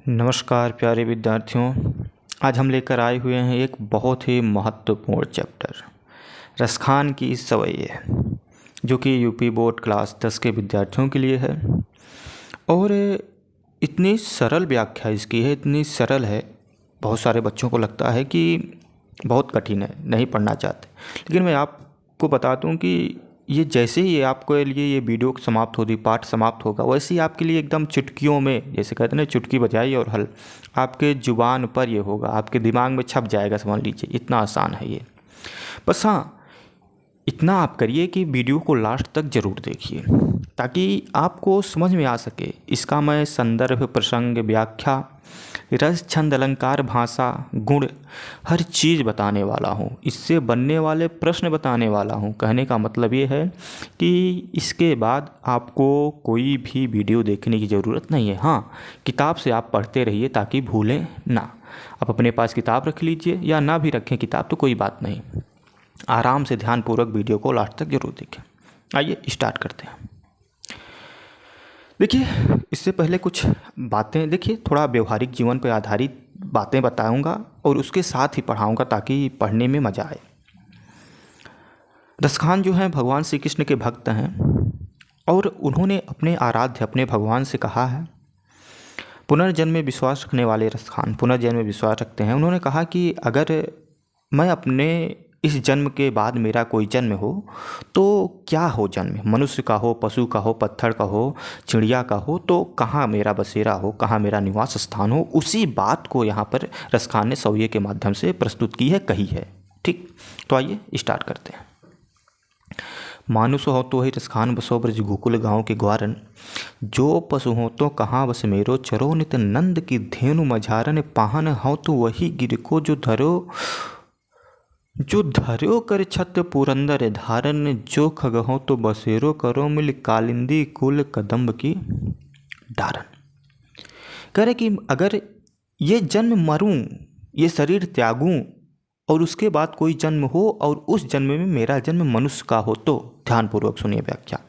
नमस्कार प्यारे विद्यार्थियों। आज हम लेकर आए हुए हैं एक बहुत ही महत्वपूर्ण चैप्टर रसखान की सवैये, जो कि यूपी बोर्ड क्लास 10 के विद्यार्थियों के लिए है। और इतनी सरल व्याख्या इसकी है, इतनी सरल है, बहुत सारे बच्चों को लगता है कि बहुत कठिन है, नहीं पढ़ना चाहते। लेकिन मैं आपको बता दूं कि ये जैसे ही आपके लिए ये वीडियो समाप्त होगी, पाठ समाप्त होगा, वैसे ही आपके लिए एकदम चुटकियों में, जैसे कहते हैं ना, चुटकी बजाई और हल आपके जुबान पर ये होगा, आपके दिमाग में छप जाएगा, समझ लीजिए। इतना आसान है ये। बस हाँ, इतना आप करिए कि वीडियो को लास्ट तक ज़रूर देखिए, ताकि आपको समझ में आ सके। इसका मैं संदर्भ, प्रसंग, व्याख्या, रस, छंद, अलंकार, भाषा, गुण, हर चीज़ बताने वाला हूँ। इससे बनने वाले प्रश्न बताने वाला हूँ। कहने का मतलब ये है कि इसके बाद आपको कोई भी वीडियो देखने की ज़रूरत नहीं है। हाँ, किताब से आप पढ़ते रहिए ताकि भूलें ना। आप अपने पास किताब रख लीजिए, या ना भी रखें किताब तो कोई बात नहीं। आराम से ध्यानपूर्वक वीडियो को लास्ट तक जरूर देखें। आइए स्टार्ट करते हैं। देखिए, इससे पहले कुछ बातें, देखिए थोड़ा व्यवहारिक जीवन पर आधारित बातें बताऊंगा और उसके साथ ही पढ़ाऊंगा ताकि पढ़ने में मज़ा आए। रसखान जो हैं भगवान श्री कृष्ण के भक्त हैं, और उन्होंने अपने आराध्य, अपने भगवान से कहा है। पुनर्जन्म में विश्वास रखने वाले रसखान पुनर्जन्म में विश्वास रखते हैं। उन्होंने कहा कि अगर मैं अपने इस जन्म के बाद मेरा कोई जन्म हो तो क्या हो जन्म, मनुष्य का हो, पशु का हो, पत्थर का हो, चिड़िया का हो, तो कहाँ मेरा बसेरा हो, कहाँ मेरा निवास स्थान हो। उसी बात को यहाँ पर रसखान ने सवैये के माध्यम से प्रस्तुत की है, कही है। ठीक, तो आइए स्टार्ट करते हैं। मानुष हो तो ही रसखान बसो ब्रज गोकुल गाँव के ग्वारन, जो पशु हो तो कहाँ बस मेरो, चरो नित नंद की धेनु मझारन, पाहन हो तो वही गिर को, जो धर्यो कर छत्र पुरंदर धारन, जो खगहो तो बसेरो करो मिल, कालिंदी कुल कदम्ब की डारन। कह रहे कि अगर ये जन्म मरूं, ये शरीर त्यागूं, और उसके बाद कोई जन्म हो और उस जन्म में मेरा जन्म मनुष्य का हो, तो ध्यानपूर्वक सुनिए व्याख्या।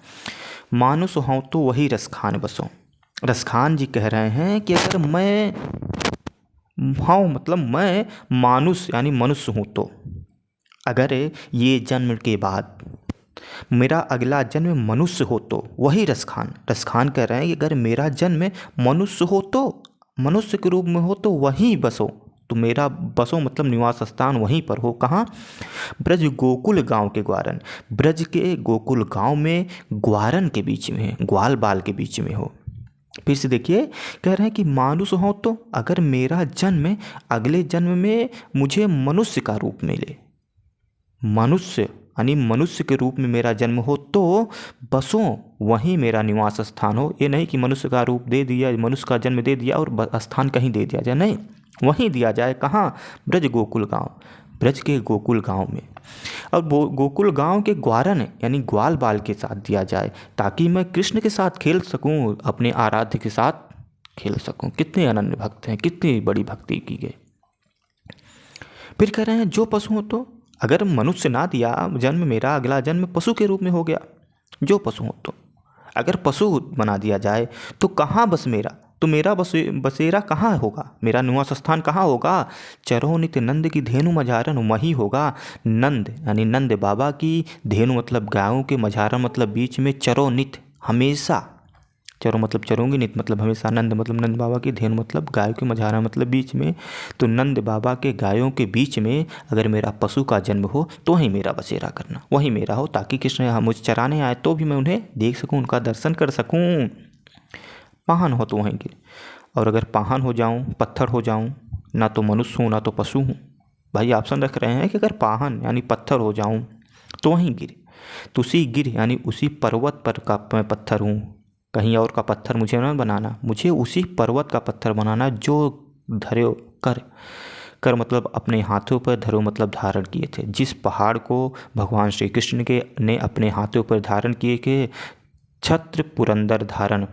मानुष हो तो वही रसखान बसो। रसखान जी कह रहे हैं कि अगर मैं हाँ, मतलब मैं मानुष यानी मनुष्य हूँ, तो अगर ये जन्म के बाद मेरा अगला जन्म मनुष्य हो तो वही रसखान कह रहे हैं कि अगर मेरा जन्म मनुष्य हो तो, मनुष्य के रूप में हो तो वहीं बसो। तो मेरा बसो मतलब निवास स्थान वहीं पर हो। कहाँ? ब्रज गोकुल गांव के ग्वारन। ब्रज के गोकुल गांव में ग्वारन के बीच में, ग्वाल बाल के बीच में हो। फिर से देखिए, कह रहे हैं कि मानुष हो तो अगर मेरा जन्म अगले जन्म में मुझे मनुष्य का रूप मिले, मनुष्य यानी मनुष्य के रूप में मेरा जन्म हो, तो बसो वहीं मेरा निवास स्थान हो। ये नहीं कि मनुष्य का रूप दे दिया, मनुष्य का जन्म दे दिया और स्थान कहीं दे दिया जाए, नहीं, वहीं दिया जाए। कहाँ? ब्रज गोकुल गांव, ब्रज के गोकुल गांव में। और गोकुल गांव के ग्वारन यानी ग्वाल बाल के साथ दिया जाए, ताकि मैं कृष्ण के साथ खेल सकूं, अपने आराध्य के साथ खेल सकूं। कितने अनन्य भक्त हैं, कितनी बड़ी भक्ति की गई। फिर कह रहे हैं जो पशु हो तो, अगर मनुष्य ना दिया जन्म, मेरा अगला जन्म पशु के रूप में हो गया, जो पशु हो तो, अगर पशु बना दिया जाए तो कहाँ बस मेरा, तो मेरा बसेरा कहाँ होगा, मेरा निवास स्थान कहाँ होगा? चरो नित नंद की धेनु मझारन, वही होगा नंद यानी नंद बाबा की धेनु मतलब गायों के, मझारन मतलब बीच में, चरो नित हमेशा, चरो मतलब चरूंगी, नित मतलब हमेशा, नंद मतलब नंद बाबा की, धेनु मतलब गायों के, मझारा मतलब बीच में। तो नंद बाबा के गायों के बीच में अगर मेरा पशु का जन्म हो तो वहीं मेरा बसेरा करना, वहीं मेरा हो, ताकि कृष्ण यहाँ मुझे चराने आए तो भी मैं उन्हें देख सकूँ, उनका दर्शन कर सकूँ। पाहन हो तो वहीं गिर, और अगर पाहन हो जाऊँ, पत्थर हो जाऊँ, ना तो मनुष्य हूँ ना तो पशु हूँ। भाई ऑप्शन रख रहे हैं कि अगर पाहन यानी पत्थर हो जाऊँ तो वहीं गिर, तो उसी गिर यानी उसी पर्वत पर का मैं पत्थर हूँ, कहीं और का पत्थर मुझे ना बनाना, मुझे उसी पर्वत का पत्थर बनाना जो धर्यो कर मतलब अपने हाथों पर, धरो मतलब धारण किए थे, जिस पहाड़ को भगवान श्री कृष्ण के ने अपने हाथों पर धारण किए के, छत्र पुरंदर धारण।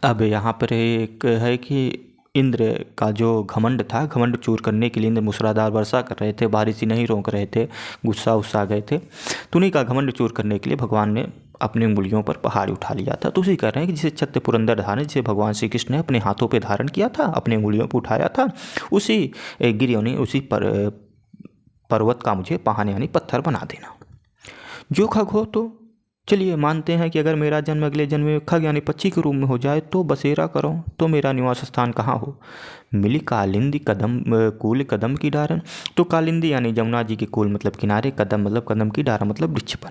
अब यहाँ पर एक है कि इंद्र का जो घमंड था, घमंड चूर करने के लिए इंद्र मूसलाधार वर्षा कर रहे थे, बारिश ही नहीं रोक रहे थे, गुस्सा आ गए थे, तो उन्हीं का घमंड चूर करने के लिए भगवान ने अपनी उंगलियों पर पहाड़ उठा लिया था। तो उसी कह रहे हैं कि जिसे छत्र पुरंदर धारण, जिसे भगवान श्री कृष्ण ने अपने हाथों पे धारण किया था, अपने उंगलियों पर उठाया था, उसी गिरियोनी उसी पर्वत का मुझे पहाड़ यानी पत्थर बना देना। जो खग हो तो चलिए मानते हैं कि अगर मेरा जन्म अगले जन्म में खग यानी पक्षी के रूप में हो जाए तो बसेरा करो, तो मेरा निवास स्थान कहाँ हो। मिली कालिंदी कदम कूल कदम की डारन। तो कालिंदी यानी जमुना जी के कूल मतलब किनारे, कदम मतलब कदम की, डारा मतलब वृक्ष पर।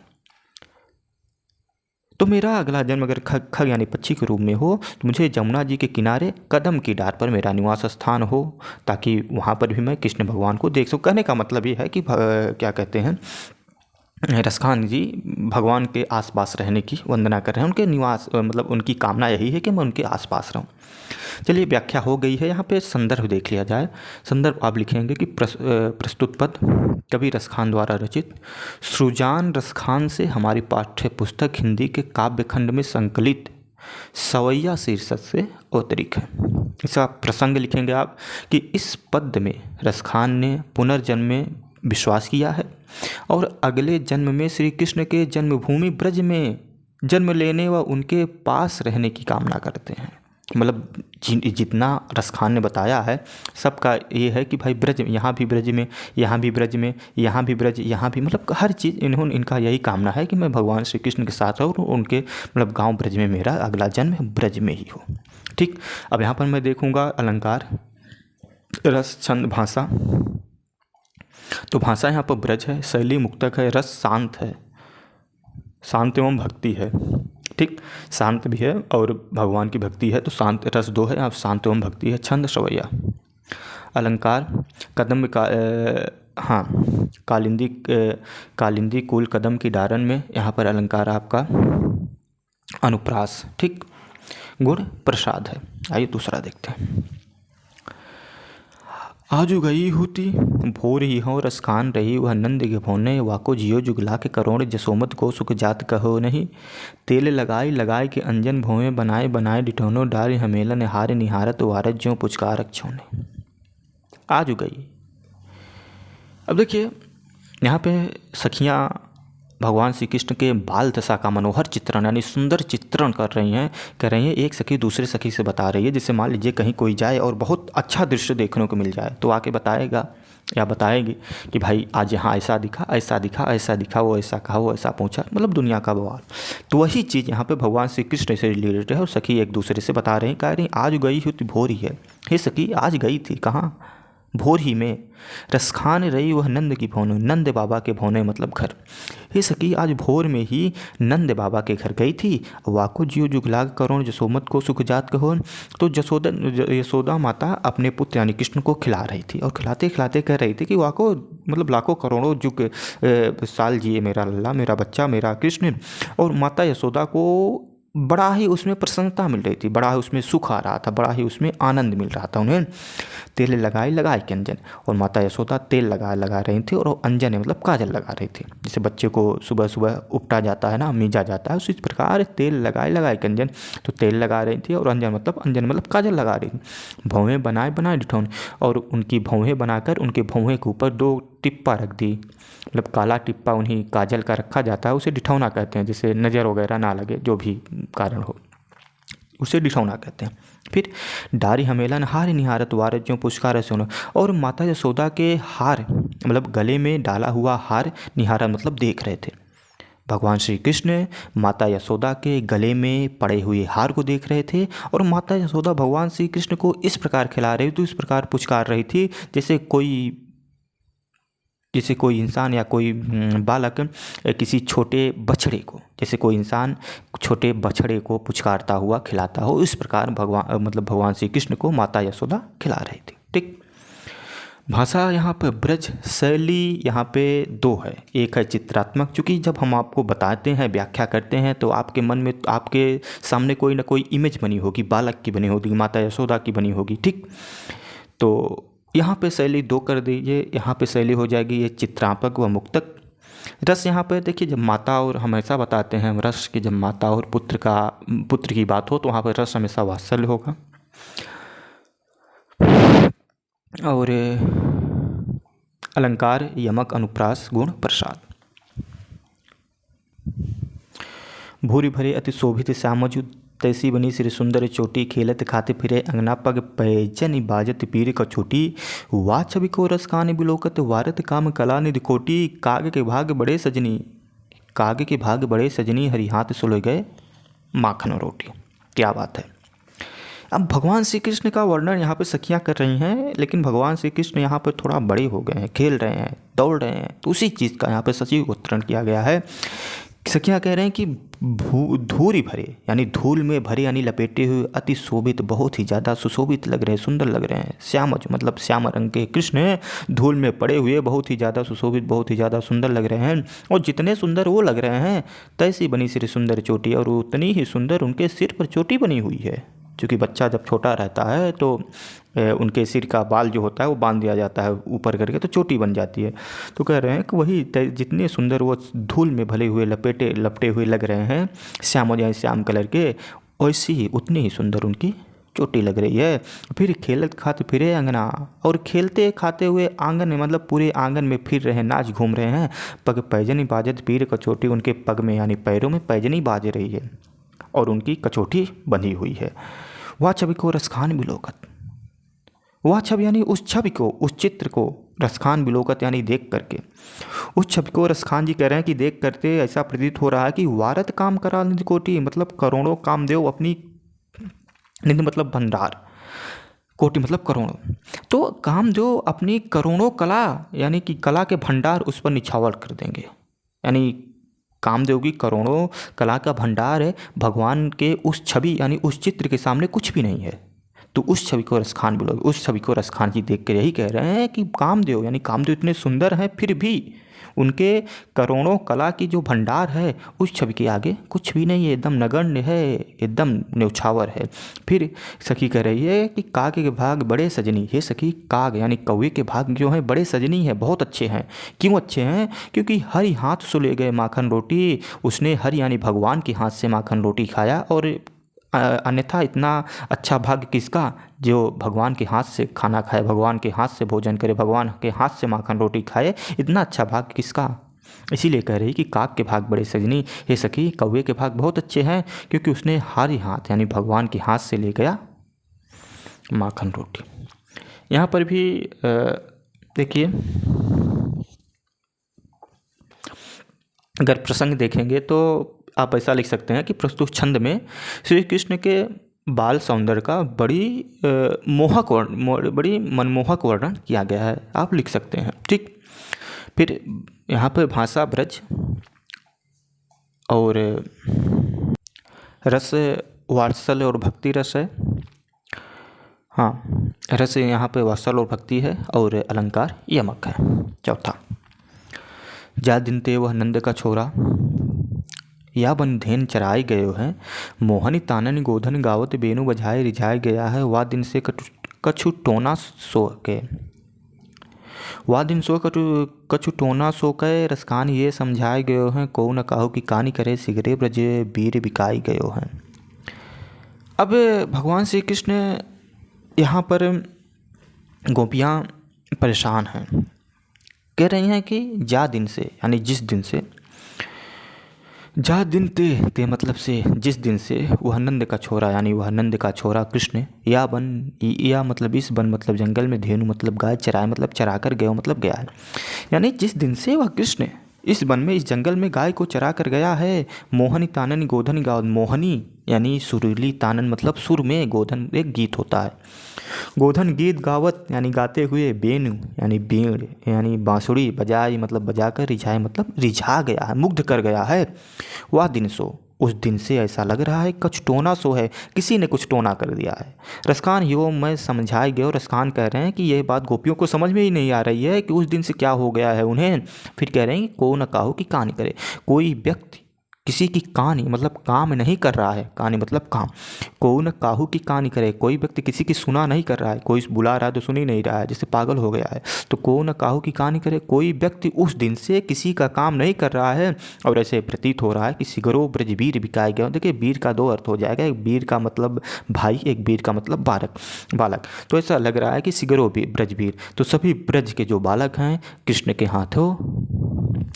तो मेरा अगला जन्म अगर खग यानी पक्षी के रूप में हो तो मुझे जमुना जी के किनारे कदम की डार पर मेरा निवास स्थान हो, ताकि वहाँ पर भी मैं कृष्ण भगवान को देख सकूँ। कहने का मतलब ये है कि क्या कहते हैं, रसखान जी भगवान के आसपास रहने की वंदना कर रहे हैं, उनके निवास मतलब उनकी कामना यही है कि मैं उनके आसपास रहूं। चलिए व्याख्या हो गई है, यहाँ पे संदर्भ देख लिया जाए। संदर्भ आप लिखेंगे कि प्रस्तुत पद कवि रसखान द्वारा रचित सृजान रसखान से हमारी पाठ्य पुस्तक हिंदी के काव्य खंड में संकलित सवैया शीर्षक से अवतरित है। इसका प्रसंग लिखेंगे आप कि इस पद्य में रसखान ने पुनर्जन्म में विश्वास किया है और अगले जन्म में श्री कृष्ण के जन्मभूमि ब्रज में जन्म लेने व उनके पास रहने की कामना करते हैं। मतलब जितना रसखान ने बताया है सबका ये है कि भाई ब्रज, यहाँ भी ब्रज में, यहाँ भी ब्रज में, यहाँ भी ब्रज, यहाँ भी, मतलब हर चीज़ इनका यही कामना है कि मैं भगवान श्री कृष्ण के साथ रहूँ और उनके मतलब गांव ब्रज में मेरा अगला जन्म ब्रज में ही हो। ठीक, अब यहाँ पर मैं देखूँगा अलंकार, रस, छंद, भाषा। तो भाषा यहाँ पर ब्रज है, शैली मुक्तक है, रस शांत है, शांत एवं भक्ति है। ठीक, शांत भी है और भगवान की भक्ति है, तो शांत रस 2 है, आप शांत एवं भक्ति है। छंद सवैया। अलंकार कदम का हाँ कालिंदी कुल कदम की डारन में, यहाँ पर अलंकार आपका अनुप्रास। ठीक, गुण प्रसाद है। आइए दूसरा देखते हैं। आजू गई होती भोर ही हो रसखान रही वह नंद के भोने, वाको जियो जुगला के करोड़ जसोमत को सुख जात कहो नहीं। तेल लगाई लगाई के अंजन भोए बनाए बनाए डिठोनो डाल हमेलन हार निहारत वारत ज्यों पुचकार रक्षोने। आजू गई। अब देखिए यहाँ पे सखियाँ भगवान श्री कृष्ण के बाल दशा का मनोहर चित्रण यानी सुंदर चित्रण कर रही हैं। एक सखी दूसरे सखी से बता रही है, जिससे मान लीजिए कहीं कोई जाए और बहुत अच्छा दृश्य देखने को मिल जाए तो आके बताएगा या बताएगी कि भाई आज यहाँ ऐसा दिखा, ऐसा दिखा, ऐसा दिखा, वो ऐसा कहा, वो ऐसा पहुँचा, मतलब दुनिया का बवाल। तो वही चीज़ यहाँ पे भगवान श्री कृष्ण से रिलेटेड है और सखी एक दूसरे से बता रही हैं, कह रही आज गई हुई भोर ही है। हे सखी आज गई थी कहाँ, भोर ही में। रसखान रही वह नंद की भौने, नंद बाबा के भौने मतलब घर। हे सखी आज भोर में ही नंद बाबा के घर गई थी। वाको जियो जुगला करोड़ जसोमत को सुख जात कहो। तो यशोदा माता अपने पुत्र यानी कृष्ण को खिला रही थी और खिलाते खिलाते कह रही थी कि वाको मतलब लाखों करोड़ों जुग साल जिए मेरा लल्ला, मेरा बच्चा, मेरा कृष्ण। और माता यशोदा को बड़ा ही उसमें प्रसन्नता मिल रही थी, बड़ा ही उसमें सुख आ रहा था, बड़ा ही उसमें आनंद मिल रहा था उन्हें। तेल लगाए के अंजन, और माता यशोदा तेल लगा रही थी और अंजन मतलब काजल लगा रही थी। जैसे बच्चे को सुबह सुबह उपटा जाता है ना, मीजा जाता है, उसी प्रकार तेल लगाए के अंजन, तो तेल लगा रही थी और अंजन मतलब काजल लगा रही थी। भौहें बनाए डिठौन, और उनकी भौहें बनाकर उनके भौहें के ऊपर 2 टिप्पा रख दी, मतलब काला टिप्पा उन्हीं काजल का रखा जाता है, उसे डिठौना कहते हैं, जिससे नज़र वगैरह ना लगे, जो भी कारण हो उसे डिठौना कहते हैं। फिर डारी हमेलन हार निहारत वारत ज्यों पुचकार सोना, और माता यशोदा के हार मतलब गले में डाला हुआ हार निहारा मतलब देख रहे थे। भगवान श्री कृष्ण माता यशोदा के गले में पड़े हुए हार को देख रहे थे और माता यशोदा भगवान श्री कृष्ण को इस प्रकार खिला रही थी, इस प्रकार पुचकार रही थी जैसे कोई इंसान या कोई बालक किसी छोटे बछड़े को, जैसे कोई इंसान छोटे बछड़े को पुचकारता हुआ खिलाता हो, इस प्रकार भगवान श्री कृष्ण को माता यशोदा खिला रही थी। ठीक, भाषा यहाँ पर ब्रज, शैली यहाँ पे 2 है। एक है चित्रात्मक, क्योंकि जब हम आपको बताते हैं, व्याख्या करते हैं तो आपके मन में, आपके सामने कोई ना कोई इमेज बनी होगी, बालक की बनी होगी, माता यशोदा की बनी होगी। ठीक, तो यहाँ पे शैली 2 कर दीजिए, यहाँ पे शैली हो जाएगी ये चित्रात्मक व मुक्तक। रस यहाँ पे देखिए, जब माता और हमेशा बताते हैं हम रस कि जब माता और पुत्र की बात हो तो वहाँ पर रस हमेशा वात्सल्य होगा। और अलंकार यमक अनुप्रास गुण प्रसाद। भूरि भरे अति शोभित श्यामजु तैसी बनी श्री सुंदर चोटी, खेलत खाते फिरे अंगना पग पैजन बाजत पीर कछोटी। वा छवि को रस कान बिलोकत वारत काम कला निधि कोटी। काग के भाग बड़े सजनी, काग के भाग बड़े सजनी, हरि हाथ सुलह गए माखन रोटी। क्या बात है। अब भगवान श्री कृष्ण का वर्णन यहाँ पे सखियाँ कर रही हैं, लेकिन भगवान श्री कृष्ण यहाँ पर थोड़ा बड़े हो गए हैं, खेल रहे हैं, दौड़ रहे हैं, तो उसी चीज़ का यहाँ पे सचिव उत्तरण किया गया है। सखियाँ कह रहे हैं कि धूरी भरे यानी धूल में भरे यानी लपेटे हुए अति शोभित, बहुत ही ज़्यादा सुशोभित लग रहे हैं, सुंदर लग रहे हैं। श्यामज मतलब श्याम रंग के कृष्ण धूल में पड़े हुए बहुत ही ज़्यादा सुशोभित, बहुत ही ज़्यादा सुंदर लग रहे हैं। और जितने सुंदर वो लग रहे हैं तैसी बनी सिर सुंदर चोटी, और उतनी ही सुंदर उनके सिर पर चोटी बनी हुई है। क्योंकि बच्चा जब छोटा रहता है तो उनके सिर का बाल जो होता है वो बांध दिया जाता है ऊपर करके, तो चोटी बन जाती है। तो कह रहे हैं कि वही जितने सुंदर वो धूल में भले हुए लपटे हुए लग रहे हैं श्याम या श्याम कलर के, वैसी ही उतनी ही सुंदर उनकी चोटी लग रही है। फिर खेलत खाते फिरे अंगना, और खेलते खाते हुए आंगन में मतलब पूरे आंगन में फिर रहे, नाच घूम रहे हैं। पग पैजनी बाजत पीर कचोटी, उनके पग में यानी पैरों में पैजनी बाज रही है और उनकी कचोटी बंधी हुई है। वह छवि को रसखान बिलोकत, वह छवि यानी उस छवि को, उस चित्र को रसखान बिलोकत यानी देख करके, उस छवि को रसखान जी कह रहे हैं कि देख करके ऐसा प्रतीत हो रहा है कि वारत काम करा निधि कोटि, मतलब करोड़ों कामदेव अपनी, निधि मतलब भंडार, कोटि मतलब करोड़ों, तो कामदेव अपनी करोड़ों कला यानी कि कला के भंडार उस पर निछावर कर देंगे। यानी कामदेव की करोड़ों कला का भंडार है, भगवान के उस छवि यानी उस चित्र के सामने कुछ भी नहीं है। तो उस छवि को रसखान बोलोगे, उस छवि को रसखान जी देख कर यही कह रहे हैं कि कामदेव यानी कामदेव इतने सुंदर हैं, फिर भी उनके करोड़ों कला की जो भंडार है उस छवि के आगे कुछ भी नहीं है, एकदम नगण्य है, एकदम न्यौछावर है। फिर सखी कह रही है कि काग के भाग बड़े सजनी, हे सखी काग यानी कौवे के भाग जो हैं बड़े सजनी हैं, बहुत अच्छे हैं। क्यों अच्छे हैं? क्योंकि हरि हाथ से ले गए माखन रोटी, उसने हरि यानी भगवान के हाथ से माखन रोटी खाया, और अन्यथा इतना अच्छा भाग्य किसका जो भगवान के हाथ से खाना खाए, भगवान के हाथ से भोजन करे, भगवान के हाथ से माखन रोटी खाए, इतना अच्छा भाग्य किसका। इसीलिए कह रही कि काग के भाग बड़े सजनी, हे सखी कौवे के भाग बहुत अच्छे हैं, क्योंकि उसने हरि हाथ यानी भगवान के हाथ से ले गया माखन रोटी। यहाँ पर भी देखिए, अगर प्रसंग देखेंगे तो आप ऐसा लिख सकते हैं कि प्रस्तुत छंद में श्री कृष्ण के बाल सौंदर्य का बड़ी मनमोहक वर्णन किया गया है, आप लिख सकते हैं। ठीक, फिर यहाँ पर भाषा ब्रज और रस वात्सल्य और भक्ति रस है। हाँ, रस यहाँ पे वात्सल्य और भक्ति है, और अलंकार यमक है। चौथा, जा दिन ते वह नंद का छोरा, या बन धेन चराए गयो है, मोहनी तानन गोधन गावत बेनु बजाए रिझाए गया है, वा दिन से कछु टोना सो के, वा दिन सो कछु टोना सो के, रसकान ये समझाए गयो है, को न काहू की कहानी करे, सिगरे ब्रज बीर बिकाई गयो है। अब भगवान श्री कृष्ण यहाँ पर गोपियाँ परेशान हैं, कह रही हैं कि जा दिन से यानी जिस दिन से, जा दिन ते मतलब से जिस दिन से वह नंद का छोरा यानी वह नंद का छोरा कृष्ण, या मतलब इस वन मतलब जंगल में, धेनु मतलब गाय, चराए मतलब चरा कर गयो मतलब गया है। यानी जिस दिन से वह कृष्ण इस वन में, इस जंगल में गाय को चरा कर गया है। मोहनी तानन गोधन गावत, मोहनी यानी सुरीली, तानन मतलब सुर में, गोधन एक गीत होता है, गोधन गीत गावत यानी गाते हुए, बेनु यानी बीड़ यानी बांसुरी, बजाई मतलब बजाकर, रिझाए मतलब रिझा गया है, मुग्ध कर गया है। वह दिन सो, उस दिन से ऐसा लग रहा है कुछ टोना सो है, किसी ने कुछ टोना कर दिया है। रसकान यो मैं समझाए गए, रसकान कह रहे हैं कि यह बात गोपियों को समझ में ही नहीं आ रही है कि उस दिन से क्या हो गया है उन्हें। फिर कह रहे हैं कि को न काहू की कहानी करे, कोई व्यक्ति किसी की कहानी मतलब काम नहीं कर रहा है, कहानी मतलब काम, को न काहू की कहानी करे, कोई व्यक्ति किसी की सुना नहीं कर रहा है, कोई बुला रहा है तो सुन ही नहीं रहा है, जिससे पागल हो गया है। तो को न काहू की कहानी करे, कोई व्यक्ति उस दिन से किसी का काम नहीं कर रहा है, और ऐसे प्रतीत हो रहा है कि सिगरो ब्रजबीर बिकाए गया। देखिए, वीर का दो अर्थ हो जाएगा, एक वीर का मतलब भाई, एक वीर का मतलब बालक। तो ऐसा लग रहा है कि सिगरो ब्रजबीर, तो सभी ब्रज के जो बालक हैं कृष्ण के हाथों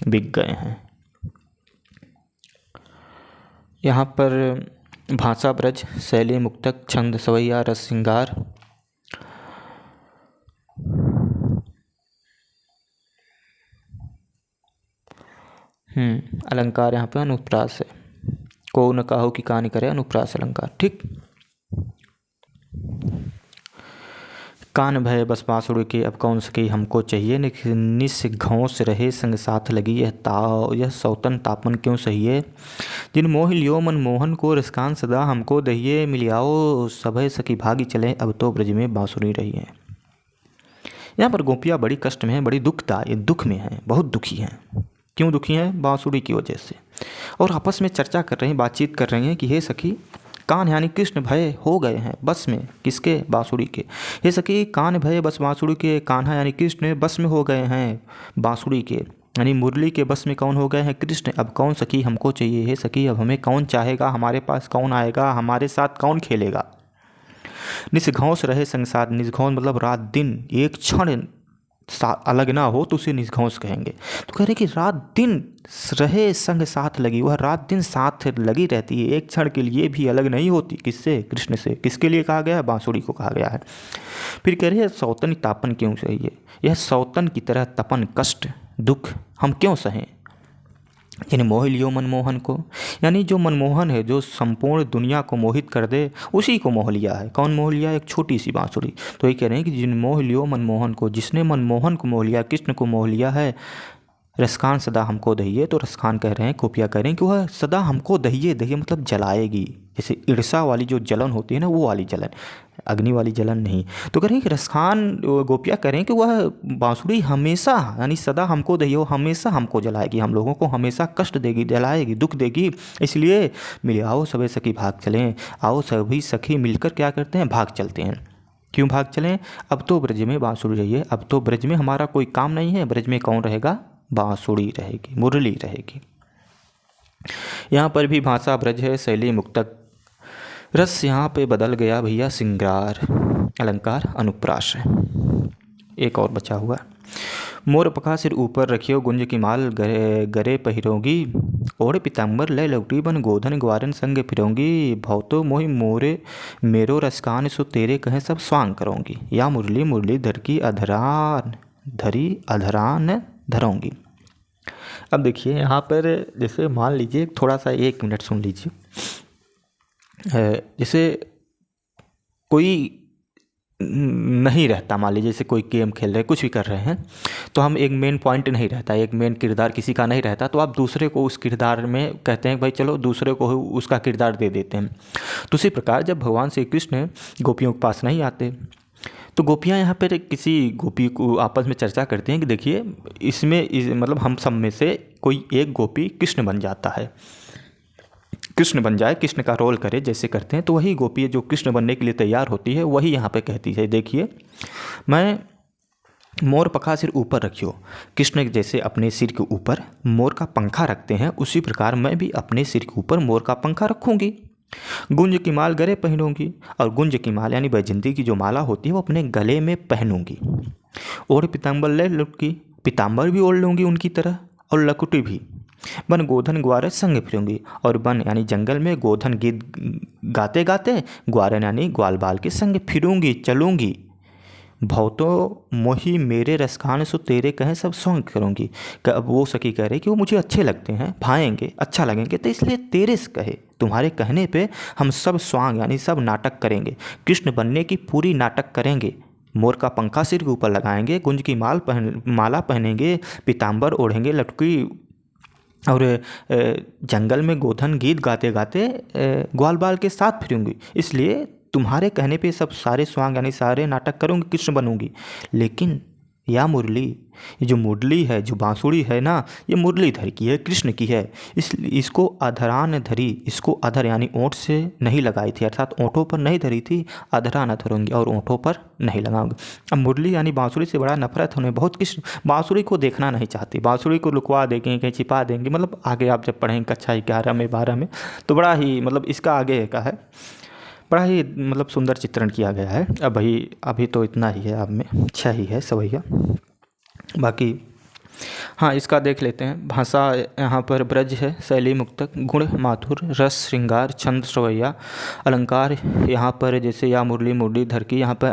बिक गए हैं। यहाँ पर भाषा ब्रज, शैली मुक्तक, छंद सवैया, रस श्रृंगार, अलंकार यहाँ पे अनुप्रास है। को न काहू की कहानी करे अनुप्रास अलंकार। ठीक। कान भय बस बांसुरी के अब कौन सके हमको चाहिए, निस घोंस रहे संग साथ लगी यह सौतन तापन क्यों सहिए। जिन मोह लियो मन मोहन को रसकान सदा हमको दहिए, मिलियाओ सभय सखी भागी चले अब तो ब्रज में बांसुरी रही है। यहाँ पर गोपियाँ बड़ी कष्ट में हैं, बड़ी दुख में हैं, बहुत दुखी हैं। क्यों दुखी हैं? बांसुरी की वजह से। और आपस में चर्चा कर रहे हैं, बातचीत कर रहे हैं कि हे सखी, कान यानी कृष्ण भय हो गए हैं बस में। किसके? बांसुरी के। हे सखी, कान भय बस बांसुरी के, कान्हा यानी कृष्ण बस में हो गए हैं बांसुरी के, यानी मुरली के बस में कौन हो गए हैं? कृष्ण। अब कौन सखी हमको चाहिए? हे सखी, अब हमें कौन चाहेगा? हमारे पास कौन आएगा? हमारे साथ कौन खेलेगा? निस्घौंस रहे संसार, निस्घौंस मतलब रात दिन एक क्षण अलग ना हो तो उसे निस्घौंस कहेंगे। तो कह रहे कि रात दिन रहे संग साथ लगी, वह रात दिन साथ लगी रहती है, एक क्षण के लिए भी अलग नहीं होती। किससे? कृष्ण से। किसके लिए कहा गया है? बांसुरी को कहा गया है। फिर कह रहे हैं सौतन तापन क्यों चाहिए, यह सौतन की तरह तपन, कष्ट, दुख हम क्यों सहें। यानी मोह लियो मनमोहन को, यानी जो मनमोहन है, जो संपूर्ण दुनिया को मोहित कर दे, उसी को मोह लिया है। कौन मोह लिया? एक छोटी सी बांसुरी। तो ये कह रहे हैं कि जिन मोह लियो मनमोहन को, जिसने मनमोहन को मोह लिया, कृष्ण को मोह लिया है, रसखान सदा हमको दहिए। तो रसखान कह रहे हैं, गोपियाँ कह रहे हैं कि वह सदा हमको दहिए। दहिए मतलब जलाएगी, जैसे ईर्षा वाली जो जलन होती है ना, वो वाली जलन, अग्नि वाली जलन नहीं। तो कह रहे हैं कि रसखान, गोपियाँ कह रहे हैं कि वह बांसुरी हमेशा यानी सदा हमको दहिए, वो हमेशा हमको जलाएगी, हम लोगों को हमेशा कष्ट देगी, जलाएगी, दुख देगी। इसलिए मिले आओ सभी सखी भाग चलें, आओ सभी सखी मिलकर क्या करते हैं? भाग चलते हैं। क्यों भाग चलें? अब तो ब्रज में बांसुरी रहिए, अब तो ब्रज में हमारा कोई काम नहीं है। ब्रज में कौन रहेगा? बांसुरी रहेगी, मुरली रहेगी। यहाँ पर भी भाषा ब्रज है, शैली मुक्तक, रस यहाँ पे बदल गया भैया श्रृंगार, अलंकार अनुप्रास है। एक और बचा हुआ, मोर पखा सिर ऊपर रखियो, गुंज की माल गरे पहिरोगी, ओढ़ पीताम्बर लय लौटी बन, गोधन ग्वारन संग फिरोंगी, भौतो मोहि मोरे मेरो रसकान, सो तेरे कहें सब स्वांग करोगी, या मुरली मुरली धर की अधरान धरी अधरान धरोंगी। अब देखिए यहाँ पर, जैसे मान लीजिए थोड़ा सा 1 मिनट सुन लीजिए। जैसे कोई नहीं रहता, मान लीजिए जैसे कोई गेम खेल रहे, कुछ भी कर रहे हैं, तो हम एक मेन पॉइंट नहीं रहता, एक मेन किरदार किसी का नहीं रहता, तो आप दूसरे को उस किरदार में कहते हैं भाई चलो दूसरे को उसका किरदार दे देते हैं। तो उसी प्रकार जब भगवान श्री कृष्ण गोपियों के पास नहीं आते, तो गोपियाँ यहाँ पर किसी गोपी को आपस में चर्चा करती हैं कि देखिए इसमें मतलब हम सब में से कोई एक गोपी कृष्ण बन जाता है, कृष्ण बन जाए, कृष्ण का रोल करे जैसे करते हैं। तो वही गोपी जो कृष्ण बनने के लिए तैयार होती है, वही यहाँ पे कहती है देखिए, मैं मोर पखा सिर ऊपर रखियो, कृष्ण जैसे अपने सिर के ऊपर मोर का पंखा रखते हैं, उसी प्रकार मैं भी अपने सिर के ऊपर मोर का पंखा रखूँगी। गुंज की माल गले पहनूंगी, और गुंज की माल यानी बैजंती की जो माला होती है वो अपने गले में पहनूंगी। और पीताम्बर ले लुटकी, पीताम्बर भी ओढ़ लूँगी उनकी तरह, और लकुटी भी। बन गोधन ग्वारे संग फिरूंगी, और बन यानी जंगल में गोधन गीत गाते गाते, ग्वारन यानी ग्वाल बाल के संग फिरूंगी, चलूँगी। भौतो मोही मेरे रसखान, सो तेरे कहें सब स्वांग करूँगी। अब वो सखी कह रहे कि वो मुझे अच्छे लगते हैं, भाएंगे, अच्छा लगेंगे, तो इसलिए तेरे से कहे, तुम्हारे कहने पे हम सब स्वांग यानी सब नाटक करेंगे, कृष्ण बनने की पूरी नाटक करेंगे। मोर का पंखा सिर के ऊपर लगाएंगे, गुंज की माला पहनेंगे, पीताम्बर ओढ़ेंगे, लटकी, और जंगल में गोधन गीत गाते गाते ग्वाल बाल के साथ फिरूंगी। इसलिए तुम्हारे कहने पे सब सारे स्वांग यानी सारे नाटक करूँगी, कृष्ण बनूंगी। लेकिन या मुरली, ये जो मुरली है, जो बांसुरी है ना, ये मुरलीधर की है, कृष्ण की है। इसको अधरान धरी, इसको अधर यानी ओंठ से नहीं लगाई थी, अर्थात ओंठों पर नहीं धरी थी, अधरान धरूंगी और ओंठों पर नहीं लगाऊंगी। अब मुरली यानी बांसुरी से बड़ा नफरत होने बहुत, कृष्ण बांसुरी को देखना नहीं चाहती, बांसुरी को लुकवा देंगे, कहीं छिपा देंगे। मतलब आगे आप जब पढ़ेंगे कक्षा 11 में 12 में, तो बड़ा ही मतलब इसका आगे का है, बड़ा ही मतलब सुंदर चित्रण किया गया है। अभी तो इतना ही है, अब में अच्छा ही है सवैया। बाकी हाँ, इसका देख लेते हैं। भाषा यहाँ पर ब्रज है, शैली मुक्तक, गुण माथुर, रस श्रृंगार, छंद सवैया, अलंकार यहाँ पर जैसे या मुरली मुरली धरकी, यहाँ पर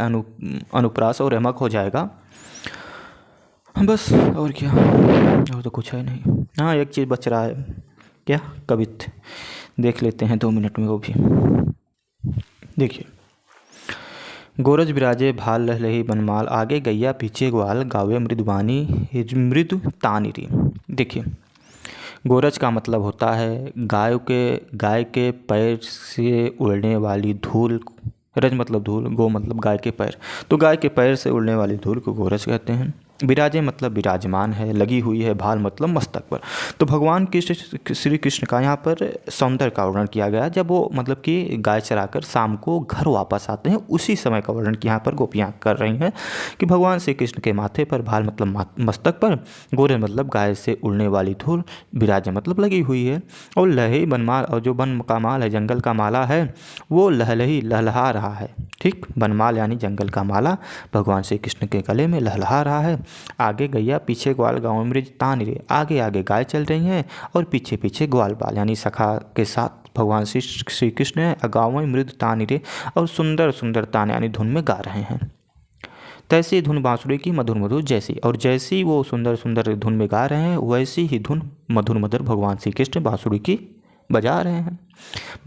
अनुप्रास और यमक हो जाएगा। बस और क्या, और तो कुछ है नहीं। हाँ, एक चीज़ बच रहा है, क्या? कवित्व देख लेते हैं 2 मिनट में वो भी। देखिए, गोरज विराजे भाल लहलही बनमाल, आगे गैया पीछे ग्वाल, गावे मृदुबानी मृदु तानी री। देखिए, गोरज का मतलब होता है गाय के पैर से उड़ने वाली धूल। रज मतलब धूल, गो मतलब गाय के पैर, तो गाय के पैर से उड़ने वाली धूल को गोरज कहते हैं। विराजे मतलब विराजमान है, लगी हुई है, भाल मतलब मस्तक पर। तो भगवान श्री कृष्ण का यहाँ पर सौंदर्य का वर्णन किया गया जब वो मतलब कि गाय चराकर शाम को घर वापस आते हैं, उसी समय का वर्णन यहाँ पर गोपियाँ कर रही हैं कि भगवान श्री कृष्ण के माथे पर, भाल मतलब मस्तक पर, गोरज मतलब गाय से उड़ने वाली धूल, विराजे मतलब लगी हुई है। और लहई बनमाल, और जो वन का माल है, जंगल का माला है, वो लहलही लहलहा रहा है। ठीक, बनमाल यानी जंगल का माला भगवान श्री कृष्ण के गले में लहलहा रहा है। आगे गैया पीछे ग्वाल, गाँव मृज तान रे, आगे आगे गाय चल रही हैं और पीछे पीछे ग्वाल बाल यानी सखा के साथ भगवान श्री कृष्ण है। गाँव में मृद तान रे, और सुंदर सुंदर तान यानी धुन में गा रहे हैं। तैसी धुन बांसुरी की मधुर मधुर जैसी, और जैसी वो सुंदर सुंदर धुन में गा रहे हैं, वैसी ही धुन मधुर मधुर भगवान श्री कृष्ण बांसुरी की बजा रहे हैं।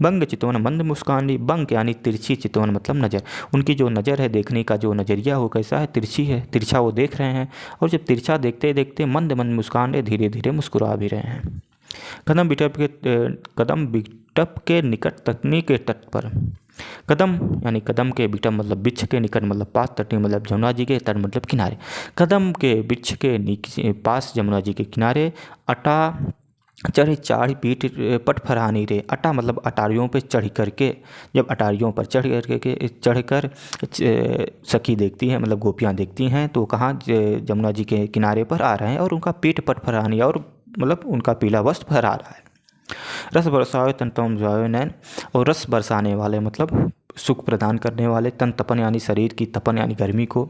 बंग चितवन मंद मुस्कानी, बंग यानी तिरछी, चितवन मतलब नज़र। उनकी जो नज़र है, देखने का जो नज़रिया वो कैसा है? तिरछी है, तिरछा वो देख रहे हैं। और जब तिरछा देखते देखते मंद मंद मुस्कान, धीरे धीरे मुस्कुरा भी रहे हैं। कदम बिटप के निकट तटनी के तट पर, कदम यानी कदम के, बिटप मतलब वृक्ष के, निकट मतलब पास, तटनी मतलब जमुना जी के, तट मतलब किनारे। कदम के वृक्ष के पास जमुना जी के किनारे, अटा चढ़ी चाढ़ी पीठ पट फरहानी रे। अटा मतलब अटारियों पे चढ़ करके, जब अटारियों पर चढ़कर सखी देखती हैं, मतलब गोपियाँ देखती हैं, तो कहाँ जमुना जी के किनारे पर आ रहे हैं और उनका पीठ पट फरहानी, और मतलब उनका पीला वस्त्र फहरा रहा है। रस बरसावे तन तम जावे नैन, और रस बरसाने वाले मतलब सुख प्रदान करने वाले, तन तपन यानी शरीर की, तपन यानी गर्मी को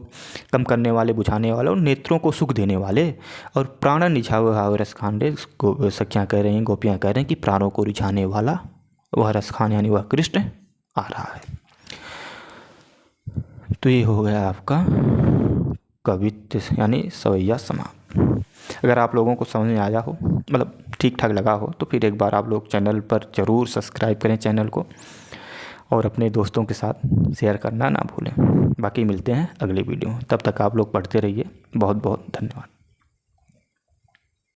कम करने वाले, बुझाने वाले, और नेत्रों को सुख देने वाले, और प्राण निझावे हावे रस खांडे। सखियाँ कह रही हैं, गोपियाँ कह रहे हैं कि प्राणों को रिझाने वाला वह रस खान यानी वह कृष्ण आ रहा है। तो ये हो गया आपका कवित्व यानी सवैया समाप्त। अगर आप लोगों को समझ में आया हो, मतलब ठीक ठाक लगा हो, तो फिर एक बार आप लोग चैनल पर ज़रूर सब्सक्राइब करें चैनल को, और अपने दोस्तों के साथ शेयर करना ना भूलें। बाकी मिलते हैं अगले वीडियो में, तब तक आप लोग पढ़ते रहिए। बहुत बहुत धन्यवाद।